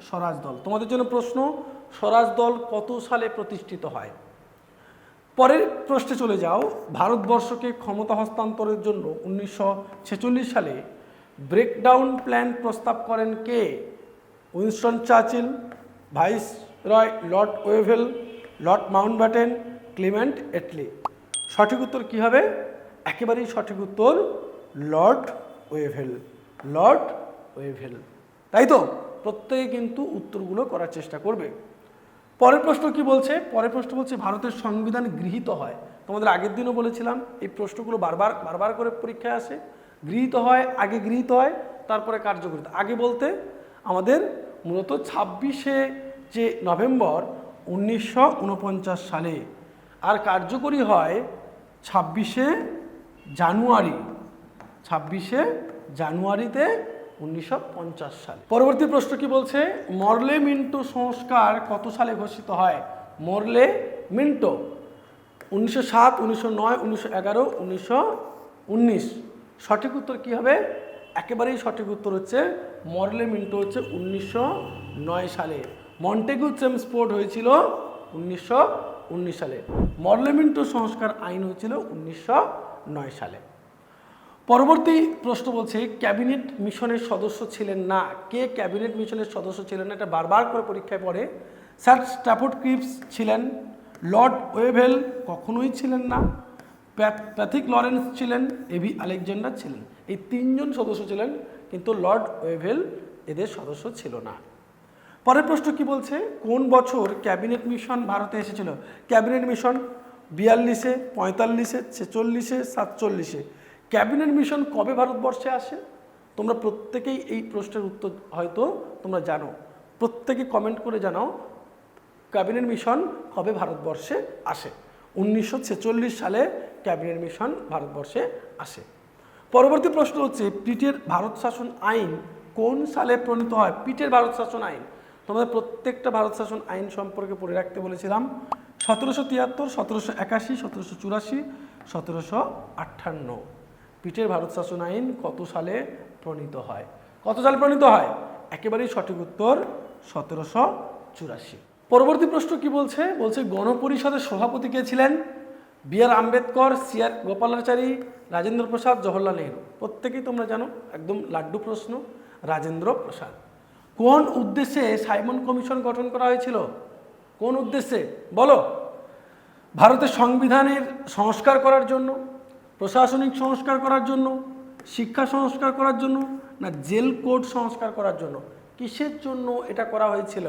স্বরাজ দল। তোমাদের জন্য প্রশ্ন, স্বরাজ দল কত সালে প্রতিষ্ঠিত হয়? পরের প্রশ্নে চলে যাও। ভারতবর্ষকে ক্ষমতা হস্তান্তরের জন্য 1946 সালে ব্রেকডাউন প্ল্যান প্রস্তাব করেন কে? Winston Churchill, viceroy lord Wavell, lord Mountbatten, Clement Attlee. সঠিক উত্তর কি হবে? একেবারেই সঠিক উত্তর লর্ড ওয়েভেল, লর্ড ওয়েভেল, তাই তো? প্রত্যেকে কিন্তু উত্তরগুলো করার চেষ্টা করবে। পরের প্রশ্ন কি বলছে? পরের প্রশ্ন বলছে ভারতের সংবিধান গৃহীত হয়। তোমাদের আগের দিনও বলেছিলাম এই প্রশ্নগুলো বারবার করে পরীক্ষায় আসে। গৃহীত হয়, আগে গৃহীত হয় তারপরে কার্যকরিতা। আগে বলতে আমাদের মূলত 26শে যে নভেম্বর 1949 সালে, আর কার্যকরী হয় 26শে জানুয়ারি, 26শে জানুয়ারিতে 1950 সালে। পরবর্তী প্রশ্ন কি বলছে? মরলে মিন্টো সংস্কার কত সালে ঘোষিত হয়? মরলে মিন্টো 1907, 1909, 1911, 1919। সঠিক উত্তর কি হবে? একেবারেই সঠিক উত্তর হচ্ছে মরলে মিন্টো হচ্ছে 1909 সালে। মন্টেগু চেমসফোর্ড হয়েছিল 1919 সালে। মরলে মিন্টো সংস্কার আইন হয়েছিল 1909 সালে। পরবর্তী প্রশ্ন বলছে ক্যাবিনেট মিশনের সদস্য ছিলেন না। কে ক্যাবিনেট মিশনের সদস্য ছিলেন না? এটা বারবার করে পরীক্ষায় পড়ে। স্যার স্ট্যাফোর্ড ক্রিপস ছিলেন, লর্ড ওয়েভেল কখনোই ছিলেন না, প্যাথিক লরেন্স ছিলেন, এবি আলেকজান্ডার ছিলেন। এই তিনজন সদস্য ছিলেন, কিন্তু লর্ড ওয়েভেল এদের সদস্য ছিল না। পরের প্রশ্ন কি বলছে? কোন বছর ক্যাবিনেট মিশন ভারতে এসেছিল? ক্যাবিনেট মিশন 42-এ, 45-এ, 46-এ, 47-এ। ক্যাবিনেট মিশন কবে ভারতবর্ষে আসে? তোমরা প্রত্যেকেই এই প্রশ্নের উত্তর হয়তো তোমরা জানো, প্রত্যেকে কমেন্ট করে জানাও ক্যাবিনেট মিশন কবে ভারতবর্ষে আসে। 1946 সালে ক্যাবিনেট মিশন ভারতবর্ষে আসে। পরবর্তী প্রশ্ন হচ্ছে পিটের ভারত শাসন আইন কোন সালে প্রণীত হয়? পিটের ভারত শাসন আইন, তোমাদের প্রত্যেকটা ভারত শাসন আইন সম্পর্কে পড়ে রাখতে বলেছিলাম। 1773, 1781, 1784, 1758। পিটের ভারত শাসন আইন কত সালে প্রণীত হয়? কত সালে প্রণীত হয়? একেবারেই সঠিক উত্তর 1784। পরবর্তী প্রশ্ন কি বলছে? বলছে গণপরিষদের সভাপতি কে ছিলেন? বি.আর. আম্বেদকর, সি.আর. গোপালাচারী, রাজেন্দ্র প্রসাদ, জওহরলাল নেহরু। প্রত্যেকেই তোমরা জানো, একদম লাড্ডু প্রশ্ন, রাজেন্দ্র প্রসাদ। কোন উদ্দেশ্যে সাইমন কমিশন গঠন করা হয়েছিল? কোন উদ্দেশ্যে বলো? ভারতের সংবিধানের সংস্কার করার জন্য, প্রশাসনিক সংস্কার করার জন্য, শিক্ষা সংস্কার করার জন্য, না জেল কোড সংস্কার করার জন্য? কিসের জন্য এটা করা হয়েছিল?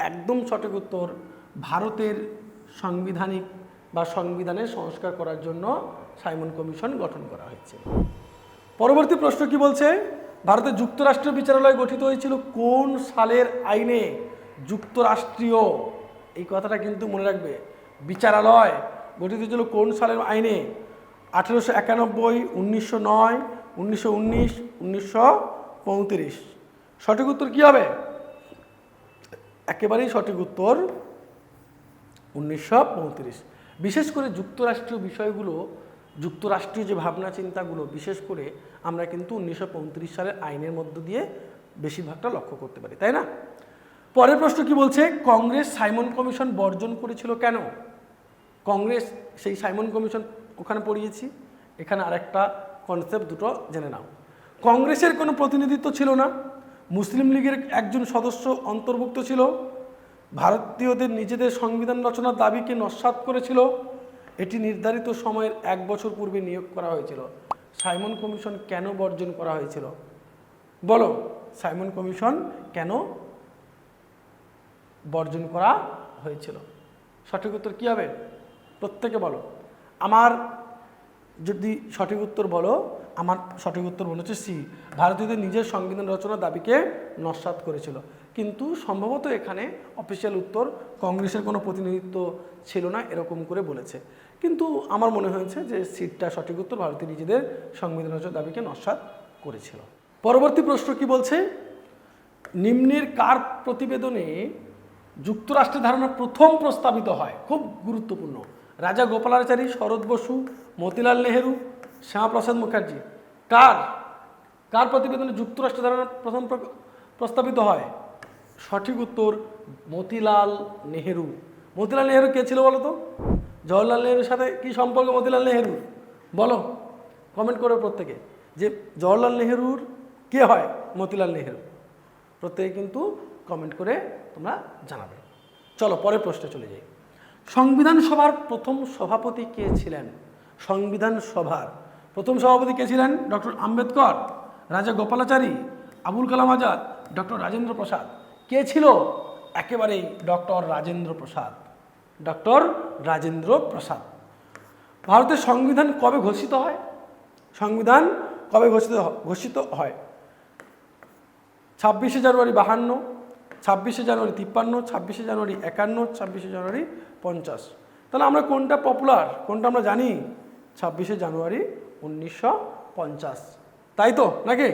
একদম সঠিক উত্তর ভারতের সাংবিধানিক বা সংবিধানের সংস্কার করার জন্য সাইমন কমিশন গঠন করা হয়েছে। পরবর্তী প্রশ্ন কি বলছে? ভারতের যুক্তরাষ্ট্রীয় বিচারালয় গঠিত হয়েছিল কোন সালের আইনে? যুক্তরাষ্ট্রীয়, এই কথাটা কিন্তু মনে রাখবে, বিচারালয় গঠিত হয়েছিল কোন সালের আইনে? 1891, 1909, 1919, 1935। সঠিক উত্তর কি হবে? একেবারেই সঠিক উত্তর 1935। বিশেষ করে যুক্তরাষ্ট্রীয় বিষয়গুলো, যুক্তরাষ্ট্রীয় যে ভাবনা চিন্তাগুলো বিশেষ করে আমরা কিন্তু 1935 সালের আইনের মধ্য দিয়ে বেশিরভাগটা লক্ষ্য করতে পারি, তাই না? পরের প্রশ্ন কি বলছে, কংগ্রেস সাইমন কমিশন বর্জন করেছিল কেন? কংগ্রেস সেই সাইমন কমিশন ওখানে পড়িয়েছি, এখানে আরেকটা কনসেপ্ট দুটো জেনে নাও। কংগ্রেসের কোনো প্রতিনিধিত্ব ছিল না, মুসলিম লীগের একজন সদস্য অন্তর্ভুক্ত ছিল, ভারতীয়দের নিজেদের সংবিধান রচনার দাবিকে নস্যাৎ করেছিল, এটি নির্ধারিত সময়ের 1 বছর পূর্বে নিয়োগ করা হয়েছিল। সাইমন কমিশন কেন বর্জন করা হয়েছিল বলো? সাইমন কমিশন কেন বর্জন করা হয়েছিল? সঠিক উত্তর কী হবে প্রত্যেকে বলো। আমার যদি সঠিক উত্তর বলো, আমার সঠিক উত্তর মনে হচ্ছে সি, ভারতীয়দের নিজের সংবিধান রচনার দাবিকে নস্যাৎ করেছিল। কিন্তু সম্ভবত এখানে অফিসিয়াল উত্তর কংগ্রেসের কোনো প্রতিনিধিত্ব ছিল না এরকম করে বলেছে, কিন্তু আমার মনে হয়েছে যে সিটটা সঠিক উত্তর, ভারতীয় নিজেদের সংবিধান রচনার দাবিকে নস্যাৎ করেছিল। পরবর্তী প্রশ্ন কি বলছে, নিম্নের কার প্রতিবেদনে যুক্তরাষ্ট্রের ধারণা প্রথম প্রস্তাবিত হয়? খুব গুরুত্বপূর্ণ। রাজা গোপালাচারী, শরৎ বসু, মতিলাল নেহেরু, শ্যামাপ্রসাদ মুখার্জি। কার প্রতিবেদনে যুক্তরাষ্ট্রের ধারণা প্রথম প্রস্তাবিত হয়? সঠিক উত্তর মতিলাল নেহেরু। মতিলাল নেহেরু কে ছিল বলো তো? জওহরলাল নেহেরুর সাথে কি সম্পর্ক মতিলাল নেহেরুর বলো, কমেন্ট করো প্রত্যেকে যে জওহরলাল নেহেরুর কে হয় মতিলাল নেহেরু, প্রত্যেকে কিন্তু কমেন্ট করে তোমরা জানাবে। চলো পরের প্রশ্নে চলে যাই। সংবিধান সভার প্রথম সভাপতি কে ছিলেন? সংবিধান সভার প্রথম সভাপতি কে ছিলেন? ডক্টর আম্বেদকর, রাজা গোপালাচারী, আবুল কালাম আজাদ, ডক্টর রাজেন্দ্র প্রসাদ। কে ছিল? একেবারেই ডক্টর রাজেন্দ্র প্রসাদ, ডক্টর রাজেন্দ্র প্রসাদ। ভারতের সংবিধান কবে ঘোষিত হয়? সংবিধান কবে ঘোষিত হয়? 26শে জানুয়ারি 52, 26শে জানুয়ারি 53, 26শে জানুয়ারি 51, 26শে জানুয়ারি 50। তাহলে আমরা কোনটা পপুলার, কোনটা আমরা জানি? 26শে জানুয়ারি 1950, তাই তো নাকি?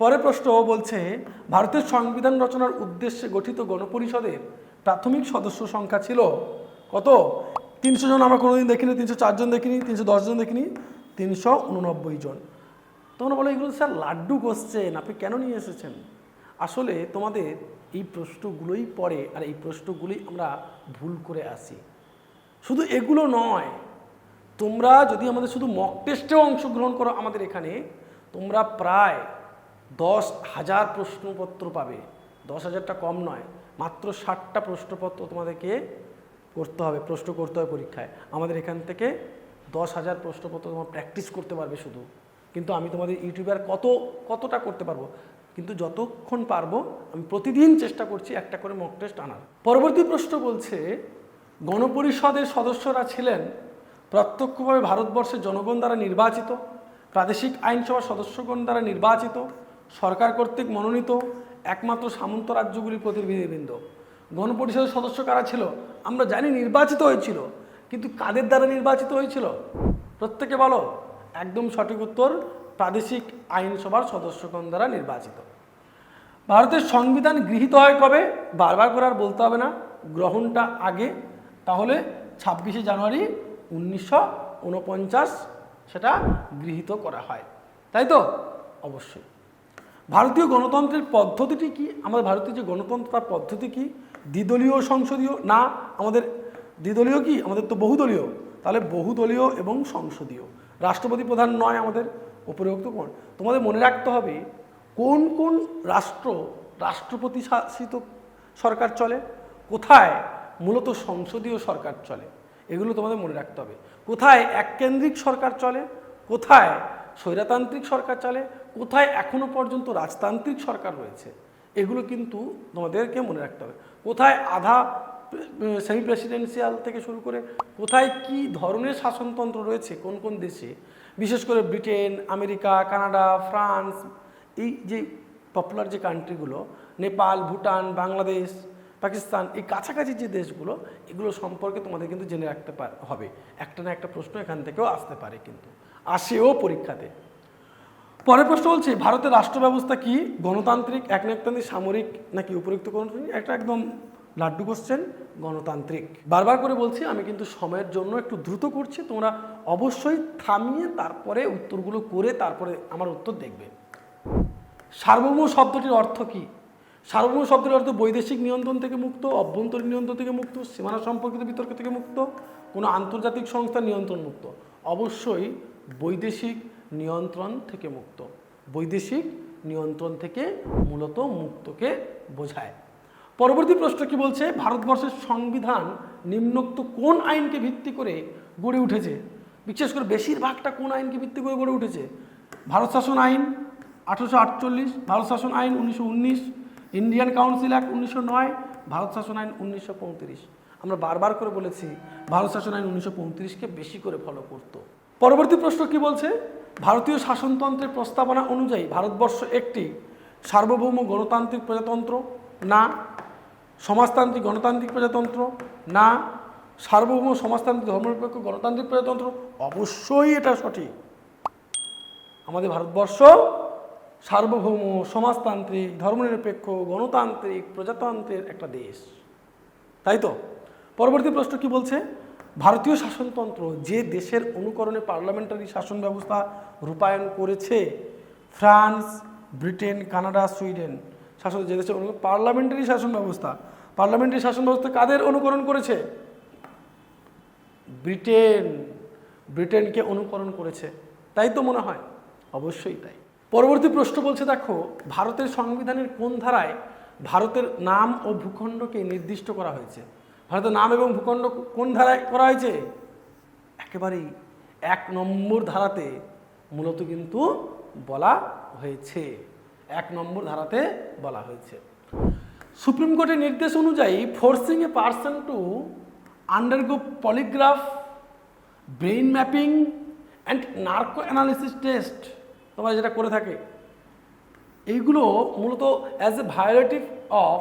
পরের প্রশ্ন বলছে, ভারতের সংবিধান রচনার উদ্দেশ্যে গঠিত গণপরিষদের প্রাথমিক সদস্য সংখ্যা ছিল কত? 300 জন আমরা কোনোদিন দেখিনি, 304 জন দেখিনি, 310 জন দেখিনি, 389 জন। তোমরা বলো এগুলো স্যার লাড্ডু কোশ্চেন, আপনি কেন নিয়ে এসেছেন? আসলে তোমাদের এই প্রশ্নগুলোই পড়ে, আর এই প্রশ্নগুলোই আমরা ভুল করে আসি। শুধু এগুলো নয়, তোমরা যদি আমাদের শুধু মক টেস্টেও অংশগ্রহণ করো আমাদের এখানে, তোমরা প্রায় 10,000 প্রশ্নপত্র পাবে। 10,000টা কম নয়, মাত্র 60টা প্রশ্নপত্র তোমাদেরকে করতে হবে, প্রশ্ন করতে হবে পরীক্ষায়। আমাদের এখান থেকে 10,000 প্রশ্নপত্র তোমরা প্র্যাকটিস করতে পারবে শুধু। কিন্তু আমি তোমাদের ইউটিউবে আর কতটা করতে পারবো, কিন্তু যতক্ষণ পারবো আমি প্রতিদিন চেষ্টা করছি একটা করে মক টেস্ট আনার। পরবর্তী প্রশ্ন বলছে, গণপরিষদের সদস্যরা ছিলেন প্রত্যক্ষভাবে ভারতবর্ষের জনগণ দ্বারা নির্বাচিত, প্রাদেশিক আইনসভার সদস্যগণ দ্বারা নির্বাচিত, সরকার কর্তৃক মনোনীত, একমাত্র সামন্ত রাজ্যগুলির প্রতিনিধিবৃন্দ। গণপরিষদের সদস্য কারা ছিল? আমরা জানি নির্বাচিত হয়েছিল, কিন্তু কাদের দ্বারা নির্বাচিত হয়েছিল প্রত্যেকে বলো। একদম সঠিক উত্তর, প্রাদেশিক আইনসভার সদস্যগণ দ্বারা নির্বাচিত। ভারতের সংবিধান গৃহীত হয় কবে? বারবার করে আর বলতে হবে না, গ্রহণটা আগে, তাহলে 26শে জানুয়ারি 1949 সেটা গৃহীত করা হয়, তাই তো? অবশ্যই। ভারতীয় গণতন্ত্রের পদ্ধতিটি কি? আমাদের ভারতীয় যে গণতন্ত্র তার পদ্ধতি কি? দ্বিদলীয় সংসদীয় না? আমাদের দ্বিদলীয় কি? আমাদের তো বহুদলীয়। তাহলে বহুদলীয় এবং সংসদীয়। রাষ্ট্রপতি প্রধান নয় আমাদের, উপরিউক্ত কোন। তোমাদের মনে রাখতে হবে কোন কোন রাষ্ট্রপতি শাসিত সরকার চলে, কোথায় মূলত সংসদীয় সরকার চলে, এগুলো তোমাদের মনে রাখতে হবে। কোথায় এককেন্দ্রিক সরকার চলে, কোথায় স্বৈরতান্ত্রিক সরকার চলে, কোথায় এখনো পর্যন্ত রাজতান্ত্রিক সরকার রয়েছে, এগুলো কিন্তু তোমাদেরকে মনে রাখতে হবে। কোথায় আধা সেমি প্রেসিডেন্সিয়াল থেকে শুরু করে কোথায় কি ধরনের শাসনতন্ত্র রয়েছে কোন কোন দেশে, বিশেষ করে ব্রিটেন, আমেরিকা, কানাডা, ফ্রান্স, এই যে পপুলার যে কান্ট্রিগুলো, নেপাল, ভুটান, বাংলাদেশ, পাকিস্তান, এই কাছাকাছি যে দেশগুলো, এগুলো সম্পর্কে তোমাদের কিন্তু জেনে রাখতে হবে। একটা না একটা প্রশ্ন এখান থেকেও আসতে পারে, কিন্তু আসেও পরীক্ষাতে। পরের প্রশ্ন বলছে, ভারতের রাষ্ট্র ব্যবস্থা কি? গণতান্ত্রিক, একনায়কতান্ত্রিক, সামরিক নাকি উপরিউক্ত কোনটি? একটা একদম লাড্ডু কোশ্চেন গণতান্ত্রিক। বারবার করে বলছি আমি কিন্তু সময়ের জন্য একটু দ্রুত করছি, তোমরা অবশ্যই থামিয়ে তারপরে উত্তরগুলো করে তারপরে আমার উত্তর দেখবে। সার্বভৌম শব্দটির অর্থ কি? সার্বভৌম শব্দের অর্থ বৈদেশিক নিয়ন্ত্রণ থেকে মুক্ত, অভ্যন্তরীণ নিয়ন্ত্রণ থেকে মুক্ত, সীমানা সম্পর্কিত বিতর্ক থেকে মুক্ত, কোনো আন্তর্জাতিক সংস্থার নিয়ন্ত্রণ মুক্ত। অবশ্যই বৈদেশিক নিয়ন্ত্রণ থেকে মুক্ত। বৈদেশিক নিয়ন্ত্রণ থেকে মূলত মুক্তকে বোঝায়। পরবর্তী প্রশ্ন কি বলছে? ভারতবর্ষের সংবিধান নিম্নোক্ত কোন আইনকে ভিত্তি করে গড়ে উঠেছে? বিশেষ করে বেশিরভাগটা কোন আইনকে ভিত্তি করে গড়ে উঠেছে? ভারত শাসন আইন 1848, ভারত শাসন আইন 1919, ইন্ডিয়ান কাউন্সিল অ্যাক্ট 1909, ভারত শাসন আইন 1935। আমরা বারবার করে বলেছি ভারত শাসন আইন 1935কে বেশি করে ফলো করতো। পরবর্তী প্রশ্ন কি বলছে? ভারতীয় শাসনতন্ত্রের প্রস্তাবনা অনুযায়ী ভারতবর্ষ একটি সার্বভৌম গণতান্ত্রিক প্রজাতন্ত্র, না সমাজতান্ত্রিক গণতান্ত্রিক প্রজাতন্ত্র, না সার্বভৌম সমাজতান্ত্রিক ধর্মনিরপেক্ষ গণতান্ত্রিক প্রজাতন্ত্র। অবশ্যই এটা সঠিক। আমাদের ভারতবর্ষ সার্বভৌম সমাজতান্ত্রিক ধর্মনিরপেক্ষ গণতান্ত্রিক প্রজাতন্ত্রের একটা দেশ, তাই তো? পরবর্তী প্রশ্ন কি বলছে? ভারতীয় শাসনতন্ত্র যে দেশের অনুকরণে পার্লামেন্টারি শাসন ব্যবস্থা রূপায়ণ করেছে, ফ্রান্স, ব্রিটেন, কানাডা, সুইডেন, শাসন যে দেশের পার্লামেন্টারি শাসন ব্যবস্থা, পার্লামেন্টারি শাসন ব্যবস্থা কাদের অনুকরণ করেছে? ব্রিটেন, ব্রিটেনকে অনুকরণ করেছে, তাই তো মনে হয়? অবশ্যই তাই। পরবর্তী প্রশ্ন বলছে দেখো, ভারতের সংবিধানের কোন ধারায় ভারতের নাম ও ভূখণ্ডকে নির্দিষ্ট করা হয়েছে? ভারতের নাম এবং ভূখণ্ড কোন ধারায় করা হয়েছে? একেবারেই 1 নম্বর ধারাতে মূলত কিন্তু বলা হয়েছে। 1 নম্বর ধারাতে বলা হয়েছে। সুপ্রিম কোর্টের নির্দেশ অনুযায়ী forcing a person to undergo polygraph, brain mapping and narco analysis test, তোমরা যেটা করে থাকে, এইগুলো মূলত অ্যাজ এ ভায়োলেটিভ অফ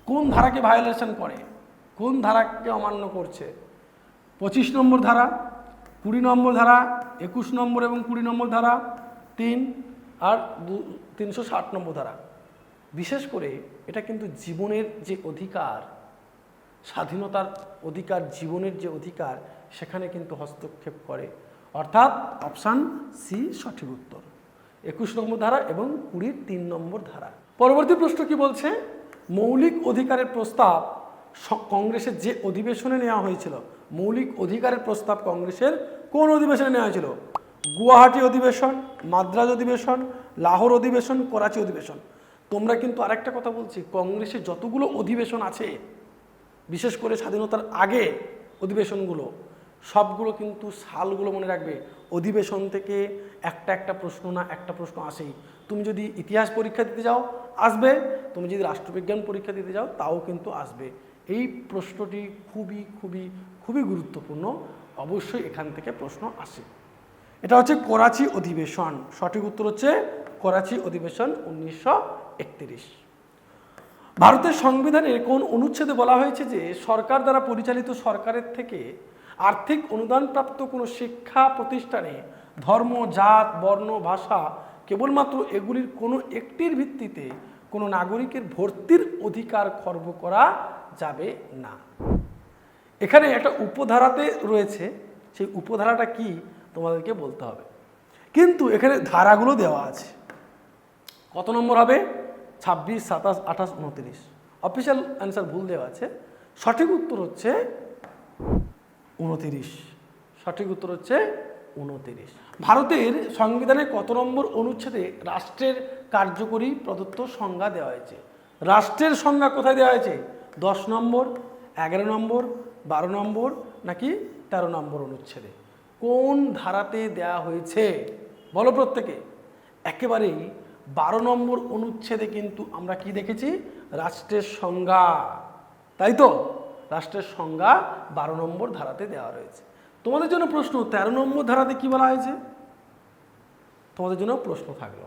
কোন ধারাকে ভায়োলেশন করে, কোন ধারাকে অমান্য করছে? 25 নম্বর ধারা, 20 নম্বর ধারা, 21 নম্বর এবং 20 নম্বর ধারা, 3 আর 360 নম্বর ধারা। বিশেষ করে এটা কিন্তু জীবনের যে অধিকার, স্বাধীনতার অধিকার, জীবনের যে অধিকার, সেখানে কিন্তু হস্তক্ষেপ করে, অর্থাৎ অপশান সি সঠিক উত্তর। 21 নম্বর ধারা এবং 20-র 3 নম্বর ধারা। পরবর্তী প্রশ্ন কি বলছে? মৌলিক অধিকারের প্রস্তাব কংগ্রেসের যে অধিবেশনে নেওয়া হয়েছিল, মৌলিক অধিকারের প্রস্তাব কংগ্রেসের কোন অধিবেশনে নেওয়া হয়েছিল? গুয়াহাটি অধিবেশন, মাদ্রাজ অধিবেশন, লাহোর অধিবেশন, করাচি অধিবেশন। তোমরা কিন্তু আরেকটা কথা বলছি, কংগ্রেসের যতগুলো অধিবেশন আছে, বিশেষ করে স্বাধীনতার আগে অধিবেশনগুলো, সবগুলো কিন্তু সালগুলো মনে রাখবে। অধিবেশন থেকে একটা প্রশ্ন না একটা প্রশ্ন আসেই। তুমি যদি ইতিহাস পরীক্ষা দিতে যাও আসবে, তুমি যদি রাষ্ট্রবিজ্ঞান পরীক্ষা দিতে যাও তাও কিন্তু আসবে। এই প্রশ্নটি খুবই খুবই খুবই গুরুত্বপূর্ণ, অবশ্যই এখান থেকে প্রশ্ন আসে। এটা হচ্ছে করাচি অধিবেশন, সঠিক উত্তর হচ্ছে করাচি অধিবেশন 1931। ভারতের সংবিধানের কোন অনুচ্ছেদে বলা হয়েছে যে সরকার দ্বারা পরিচালিত সরকারের থেকে আর্থিক অনুদানপ্রাপ্ত কোনো শিক্ষা প্রতিষ্ঠানে ধর্ম, জাত, বর্ণ, ভাষা, কেবলমাত্র এগুলির কোনো একটির ভিত্তিতে কোনো নাগরিকের ভর্তির অধিকার খর্ব করা যাবে না? এখানে একটা উপধারাতে রয়েছে, সেই উপধারাটা কি তোমাদেরকে বলতে হবে, কিন্তু এখানে ধারাগুলো দেওয়া আছে। কত নম্বর হবে? 26, 27, 28, 29। অফিসিয়াল অ্যান্সার ভুল দেওয়া আছে, সঠিক উত্তর হচ্ছে 29। সঠিক উত্তর হচ্ছে 29। ভারতের সংবিধানের কত নম্বর অনুচ্ছেদে রাষ্ট্রের কার্যকরী প্রদত্ত সংজ্ঞা দেওয়া হয়েছে? রাষ্ট্রের সংজ্ঞা কোথায় দেওয়া হয়েছে? 10 নম্বর, 11 নম্বর, 12 নম্বর নাকি 13 নম্বর অনুচ্ছেদে? কোন ধারাতে দেওয়া হয়েছে বলো প্রত্যেকে? একেবারেই 12 নম্বর অনুচ্ছেদে কিন্তু আমরা কি দেখেছি? রাষ্ট্রের সংজ্ঞা, তাই তো? রাষ্ট্রের সংজ্ঞা 12 নম্বর ধারাতে দেওয়া রয়েছে। তোমাদের জন্য প্রশ্ন, 13 নম্বর ধারাতে কি বলা হয়েছে? তোমাদের জন্য প্রশ্ন থাকলো,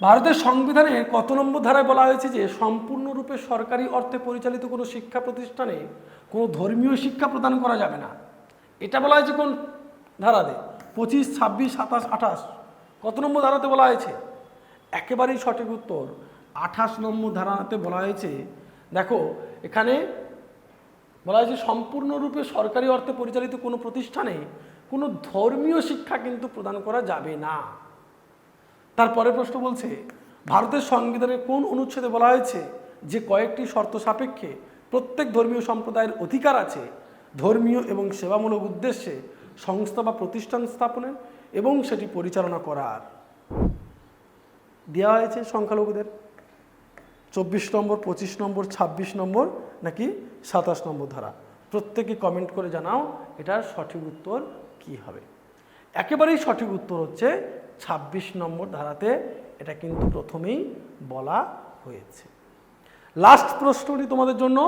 ভারতের সংবিধানের কত নম্বর ধারায় বলা হয়েছে যে সম্পূর্ণরূপে সরকারি অর্থে পরিচালিত কোনো শিক্ষা প্রতিষ্ঠানে কোনো ধর্মীয় শিক্ষা প্রদান করা যাবে না? এটা বলা হয়েছে কোন ধারাতে? 25, 26, 27, 28। কত নম্বর ধারাতে বলা হয়েছে? একেবারেই সঠিক উত্তর 28 নম্বর ধারাতে বলা হয়েছে দেখো এখানে বলা হয়েছে সম্পূর্ণরূপে সরকারি অর্থে পরিচালিত কোনো প্রতিষ্ঠানে কোনো ধর্মীয় শিক্ষা কিন্তু প্রদান করা যাবে না। তারপরে প্রশ্ন বলছে ভারতের সংবিধানের কোন অনুচ্ছেদে বলা হয়েছে যে কয়েকটি শর্ত সাপেক্ষে প্রত্যেক ধর্মীয় সম্প্রদায়ের অধিকার আছে ধর্মীয় এবং সেবামূলক উদ্দেশ্যে সংস্থা বা প্রতিষ্ঠান স্থাপনের এবং সেটি পরিচালনা করার। দেওয়া হয়েছে সংখ্যালঘুদের 24 নম্বর, 25 নম্বর, 26 নম্বর নাকি 27 নম্বর ধারা। প্রত্যেকে কমেন্ট করে জানাও এটার সঠিক উত্তর কি হবে। একেবারেই সঠিক উত্তর হচ্ছে 26 নম্বর ধারাতে, এটা কিন্তু প্রথমেই বলা হয়েছে। লাস্ট প্রশ্নটি তোমাদের জন্য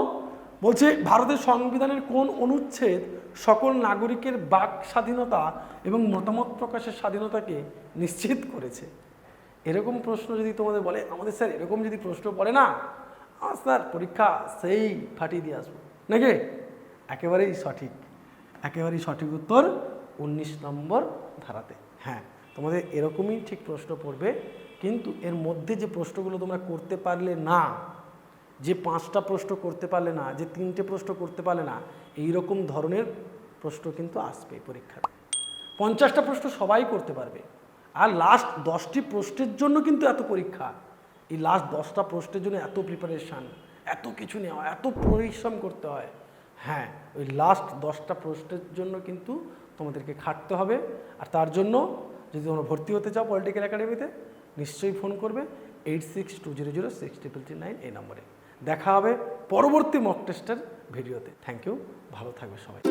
বলছে ভারতের সংবিধানের কোন অনুচ্ছেদ সকল নাগরিকের বাক স্বাধীনতা এবং মতামত প্রকাশের স্বাধীনতাকে নিশ্চিত করেছে। এরকম প্রশ্ন যদি তোমাদের বলে, আমাদের স্যার এরকম যদি প্রশ্ন পড়ে না, স্যার পরীক্ষা সেই ফাটিয়ে দিয়ে আসবো নাকি? একেবারেই সঠিক উত্তর 19 নম্বর ধারাতে। হ্যাঁ, তোমাদের এরকমই ঠিক প্রশ্ন পড়বে, কিন্তু এর মধ্যে যে প্রশ্নগুলো তোমরা করতে পারলে না, যে 5টা প্রশ্ন করতে পারলে না, যে 3টে প্রশ্ন করতে পারলে না, এই রকম ধরনের প্রশ্ন কিন্তু আসবে পরীক্ষাতে। 50টা প্রশ্ন সবাই করতে পারবে, আর লাস্ট 10টি প্রশ্নের জন্য কিন্তু এত পরীক্ষা। এই লাস্ট 10টা প্রশ্নের জন্য এত প্রিপারেশান, এত কিছু নেওয়া, এত পরিশ্রম করতে হয়। হ্যাঁ, ওই লাস্ট 10টা প্রশ্নের জন্য কিন্তু তোমাদেরকে খাটতে হবে। আর তার জন্য যদি তোমরা ভর্তি হতে চাও পলিটিক্যাল একাডেমিতে, নিশ্চয়ই ফোন করবে 8620063339 এই নম্বরে। দেখা হবে পরবর্তী মক টেস্টের ভিডিওতে। থ্যাংক ইউ, ভালো থাকবে সবাই।